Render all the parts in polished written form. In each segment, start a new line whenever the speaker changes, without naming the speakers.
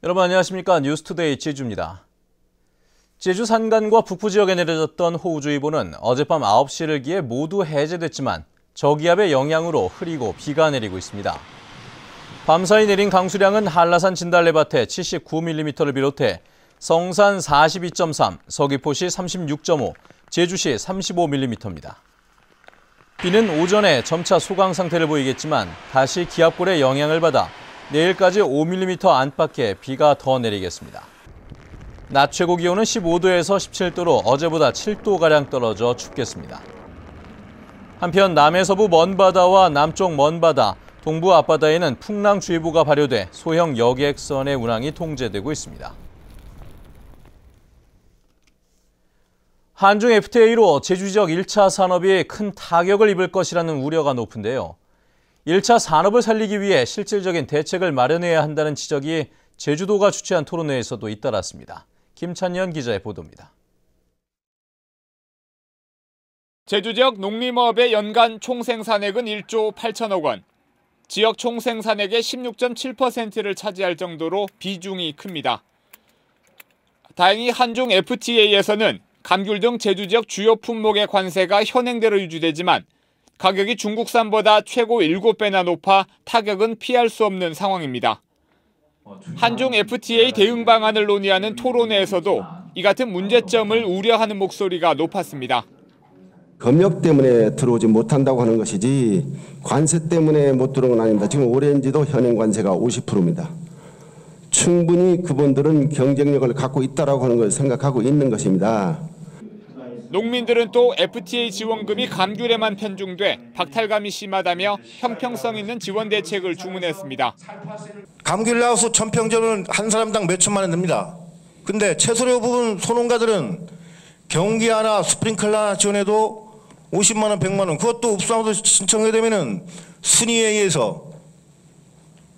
여러분 안녕하십니까? 뉴스투데이 제주입니다. 제주 산간과 북부 지역에 내려졌던 호우주의보는 어젯밤 9시를 기해 모두 해제됐지만 저기압의 영향으로 흐리고 비가 내리고 있습니다. 밤사이 내린 강수량은 한라산 진달래밭에 79mm를 비롯해 성산 42.3, 서귀포시 36.5, 제주시 35mm입니다. 비는 오전에 점차 소강 상태를 보이겠지만 다시 기압골의 영향을 받아 내일까지 5mm 안팎의 비가 더 내리겠습니다. 낮 최고 기온은 15도에서 17도로 어제보다 7도가량 떨어져 춥겠습니다. 한편 남해서부 먼바다와 남쪽 먼바다, 동부 앞바다에는 풍랑주의보가 발효돼 소형 여객선의 운항이 통제되고 있습니다. 한중 FTA로 제주 지역 1차 산업이 큰 타격을 입을 것이라는 우려가 높은데요. 1차 산업을 살리기 위해 실질적인 대책을 마련해야 한다는 지적이 제주도가 주최한 토론회에서도 잇따랐습니다. 김찬년 기자의 보도입니다.
제주 지역 농림업의 연간 총생산액은 1조 8천억 원. 지역 총생산액의 16.7%를 차지할 정도로 비중이 큽니다. 다행히 한중 FTA에서는 감귤 등 제주 지역 주요 품목의 관세가 현행대로 유지되지만 가격이 중국산보다 최고 7배나 높아 타격은 피할 수 없는 상황입니다. 한중 FTA 대응 방안을 논의하는 토론회에서도 이 같은 문제점을 우려하는 목소리가 높았습니다.
검역 때문에 들어오지 못한다고 하는 것이지 관세 때문에 못 들어온 건 아닙니다. 지금 오렌지도 현행 관세가 50%입니다. 충분히 그분들은 경쟁력을 갖고 있다고 하는 걸 생각하고 있는 것입니다.
농민들은 또 FTA 지원금이 감귤에만 편중돼 박탈감이 심하다며 형평성 있는 지원 대책을 주문했습니다.
감귤하우스 1000평전은 한 사람당 몇 천만 원 듭니다. 근데 채소료 부분 소농가들은 경기 하나 스프링클러 하나 지원해도 50만 원, 100만 원 그것도 읍수하면서 신청하게 되면은 순위에 의해서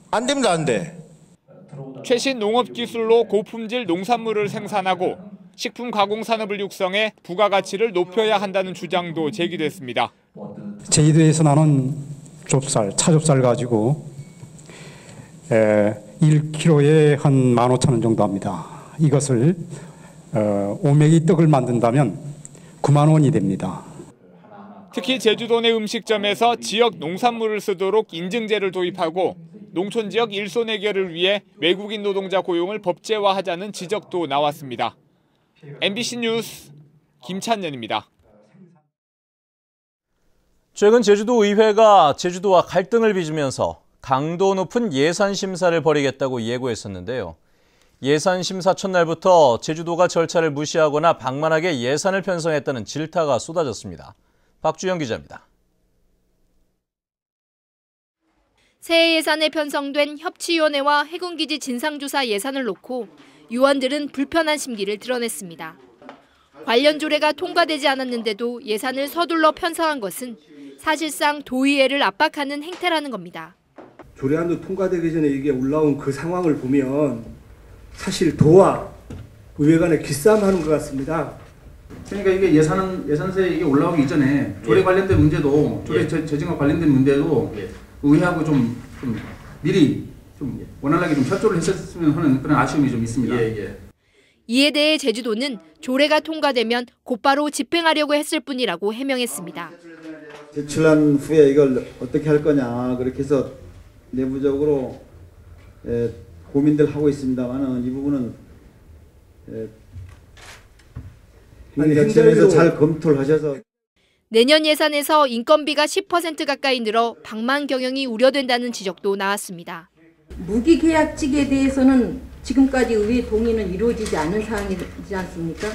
안 됩니다. 안 돼.
최신 농업 기술로 고품질 농산물을 생산하고 식품 가공 산업을 육성해 부가가치를 높여야 한다는 주장도 제기됐습니다.
제주도에서 나는 좁쌀, 차좁쌀 가지고 1kg에 한 15,000원 정도 합니다. 이것을 오메기 떡을 만든다면 9만 원이 됩니다.
특히 제주도 내 음식점에서 지역 농산물을 쓰도록 인증제를 도입하고 농촌 지역 일손 해결을 위해 외국인 노동자 고용을 법제화하자는 지적도 나왔습니다. MBC 뉴스 김찬년입니다.
최근 제주도 의회가 제주도와 갈등을 빚으면서 강도 높은 예산 심사를 벌이겠다고 예고했었는데요. 예산 심사 첫날부터 제주도가 절차를 무시하거나 방만하게 예산을 편성했다는 질타가 쏟아졌습니다. 박주영 기자입니다.
새해 예산에 편성된 협치위원회와 해군기지 진상조사 예산을 놓고 유원들은 불편한 심기를 드러냈습니다. 관련 조례가 통과되지 않았는데도 예산을 서둘러 편성한 것은 사실상 도의회를 압박하는 행태라는 겁니다.
조례안도 통과되기 전에 이게 올라온 그 상황을 보면 사실 도와 의회 간의 기싸움하는 것 같습니다.
그러니까 이게 예산세 이게 올라오기 이전에 조례 관련된 문제도 조례 제정과 관련된 문제도 의회하고 좀 미리 좀 원활하게 좀 협조를 했었으면 하는 그런 아쉬움이 좀 있습니다.
이에 대해 제주도는 조례가 통과되면 곧바로 집행하려고 했을 뿐이라고 해명했습니다.
제출한 후에 이걸 어떻게 할 거냐 그렇게 해서 내부적으로 고민들 하고 있습니다만은 이 부분은 행정에서 잘 검토를 하셔서
내년 예산에서 인건비가 10% 가까이 늘어 방만 경영이 우려된다는 지적도 나왔습니다.
무기계약직에 대해서는 지금까지 의회 동의는 이루어지지 않은 사항이지 않습니까?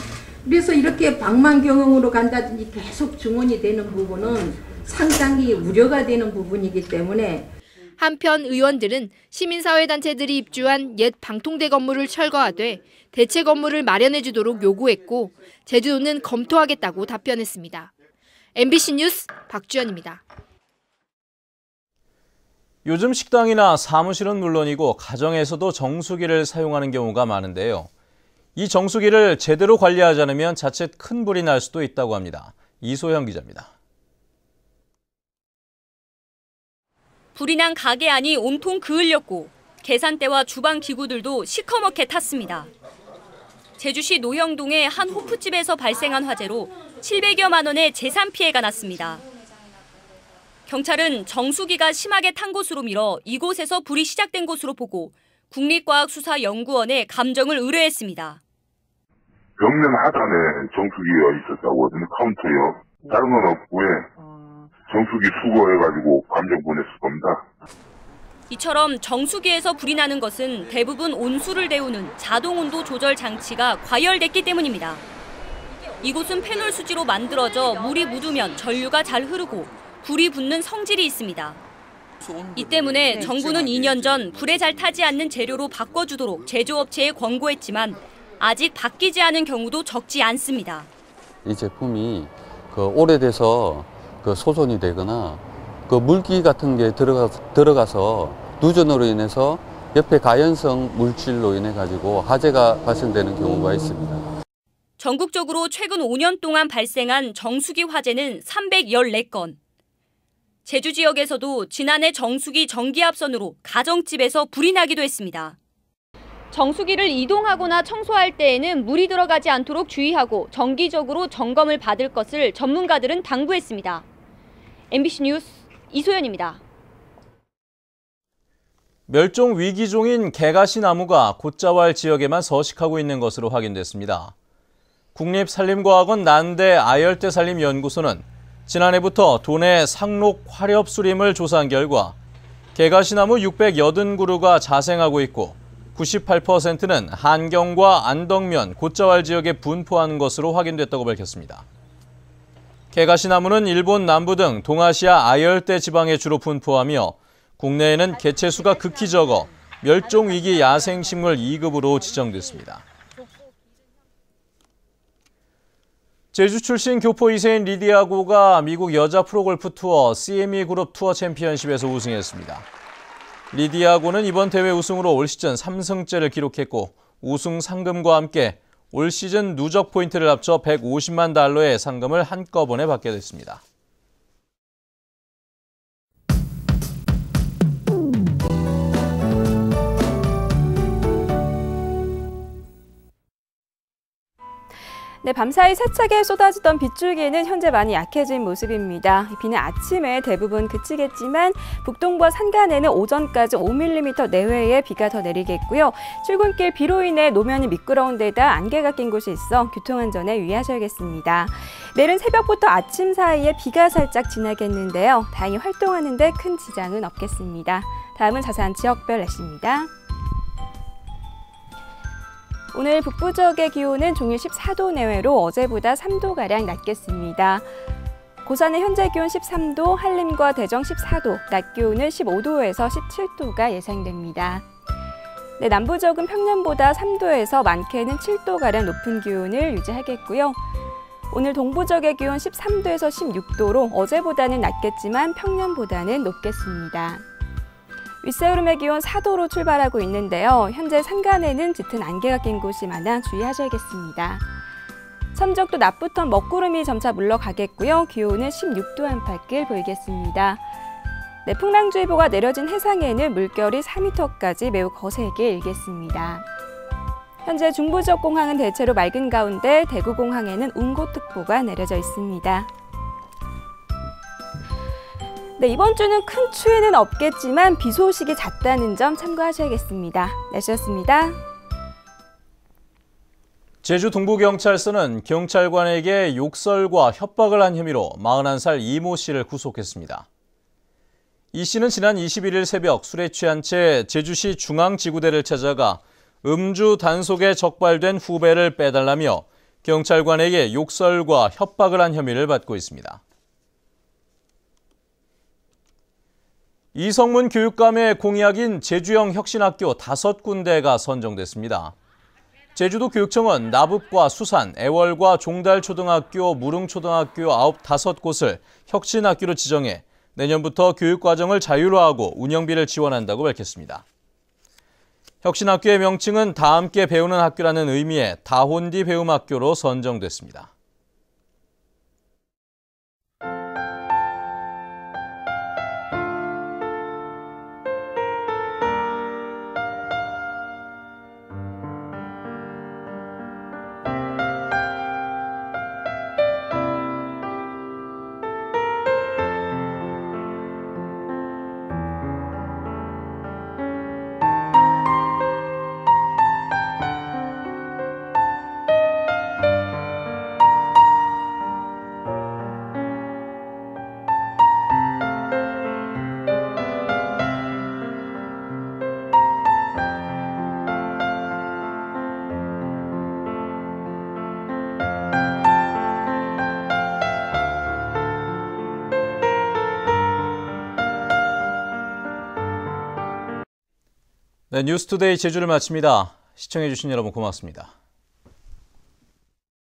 그래서 이렇게 방만 경영으로 간다든지 계속 증언이 되는 부분은 상당히 우려가 되는 부분이기 때문에
한편 의원들은 시민사회단체들이 입주한 옛 방통대 건물을 철거하되 대체 건물을 마련해주도록 요구했고 제주도는 검토하겠다고 답변했습니다. MBC 뉴스 박주연입니다.
요즘 식당이나 사무실은 물론이고 가정에서도 정수기를 사용하는 경우가 많은데요. 이 정수기를 제대로 관리하지 않으면 자칫 큰 불이 날 수도 있다고 합니다. 이소영 기자입니다.
불이 난 가게 안이 온통 그을렸고 계산대와 주방 기구들도 시커멓게 탔습니다. 제주시 노형동의 한 호프집에서 발생한 화재로 700여만 원의 재산 피해가 났습니다. 경찰은 정수기가 심하게 탄 곳으로 밀어 이곳에서 불이 시작된 것으로 보고 국립과학수사연구원에 감정을 의뢰했습니다.
벽면 하단에 정수기가 있었다고 하더니 카운터요. 다른 건 없고요. 정수기 수거해가지고 감정 보냈을 겁니다.
이처럼 정수기에서 불이 나는 것은 대부분 온수를 데우는 자동 온도 조절 장치가 과열됐기 때문입니다. 이곳은 페놀 수지로 만들어져 물이 묻으면 전류가 잘 흐르고 불이 붙는 성질이 있습니다. 이 때문에 정부는 2년 전 불에 잘 타지 않는 재료로 바꿔주도록 제조업체에 권고했지만 아직 바뀌지 않은 경우도 적지 않습니다.
이 제품이 오래돼서 소손이 되거나 물기 같은 게 들어가서 누전으로 인해서 옆에 가연성 물질로 인해 가지고 화재가 발생되는 경우가 있습니다.
전국적으로 최근 5년 동안 발생한 정수기 화재는 314건. 제주 지역에서도 지난해 정수기 전기압선으로 가정집에서 불이 나기도 했습니다. 정수기를 이동하거나 청소할 때에는 물이 들어가지 않도록 주의하고 정기적으로 점검을 받을 것을 전문가들은 당부했습니다. MBC 뉴스 이소연입니다.
멸종 위기종인 개가시 나무가 곶자왈 지역에만 서식하고 있는 것으로 확인됐습니다. 국립산림과학원 난대 아열대산림연구소는 지난해부터 도내 상록 화렵수림을 조사한 결과 개가시나무 680그루가 자생하고 있고 98%는 한경과 안덕면, 곶자왈 지역에 분포한 것으로 확인됐다고 밝혔습니다. 개가시나무는 일본 남부 등 동아시아 아열대 지방에 주로 분포하며 국내에는 개체수가 극히 적어 멸종위기 야생식물 2급으로 지정됐습니다. 제주 출신 교포 2세인 리디아고가 미국 여자 프로골프 투어 CME 그룹 투어 챔피언십에서 우승했습니다. 리디아고는 이번 대회 우승으로 올 시즌 3승째를 기록했고 우승 상금과 함께 올 시즌 누적 포인트를 합쳐 $150만 달러의 상금을 한꺼번에 받게 됐습니다.
네, 밤사이 세차게 쏟아지던 빗줄기는 현재 많이 약해진 모습입니다. 비는 아침에 대부분 그치겠지만 북동부와 산간에는 오전까지 5mm 내외의 비가 더 내리겠고요. 출근길 비로 인해 노면이 미끄러운 데다 안개가 낀 곳이 있어 교통안전에 유의하셔야겠습니다. 내일은 새벽부터 아침 사이에 비가 살짝 지나겠는데요. 다행히 활동하는 데 큰 지장은 없겠습니다. 다음은 자세한 지역별 날씨입니다. 오늘 북부 지역의 기온은 종일 14도 내외로 어제보다 3도가량 낮겠습니다. 고산의 현재 기온 13도, 한림과 대정 14도, 낮 기온은 15도에서 17도가 예상됩니다. 네, 남부 지역은 평년보다 3도에서 많게는 7도가량 높은 기온을 유지하겠고요. 오늘 동부 지역의 기온 13도에서 16도로 어제보다는 낮겠지만 평년보다는 높겠습니다. 윗세우름의 기온 4도로 출발하고 있는데요. 현재 산간에는 짙은 안개가 낀 곳이 많아 주의하셔야겠습니다. 섬적도 낮부터 먹구름이 점차 물러가겠고요. 기온은 16도 안팎을 보이겠습니다. 네, 풍랑주의보가 내려진 해상에는 물결이 4m까지 매우 거세게 일겠습니다. 현재 중부 지역 공항은 대체로 맑은 가운데 대구공항에는 운고특보가 내려져 있습니다. 네, 이번 주는 큰 추위는 없겠지만 비 소식이 잦다는 점 참고하셔야겠습니다. 날씨였습니다.
제주 동부경찰서는 경찰관에게 욕설과 협박을 한 혐의로 41살 이모 씨를 구속했습니다. 이 씨는 지난 21일 새벽 술에 취한 채 제주시 중앙지구대를 찾아가 음주 단속에 적발된 후배를 빼달라며 경찰관에게 욕설과 협박을 한 혐의를 받고 있습니다. 이성문 교육감의 공약인 제주형 혁신학교 5군데가 선정됐습니다. 제주도 교육청은 나북과 수산, 애월과 종달초등학교, 무릉초등학교 95곳을 혁신학교로 지정해 내년부터 교육과정을 자율화하고 운영비를 지원한다고 밝혔습니다. 혁신학교의 명칭은 다 함께 배우는 학교라는 의미의 다혼디 배움학교로 선정됐습니다. 네, 뉴스투데이 제주를 마칩니다. 시청해주신 여러분 고맙습니다.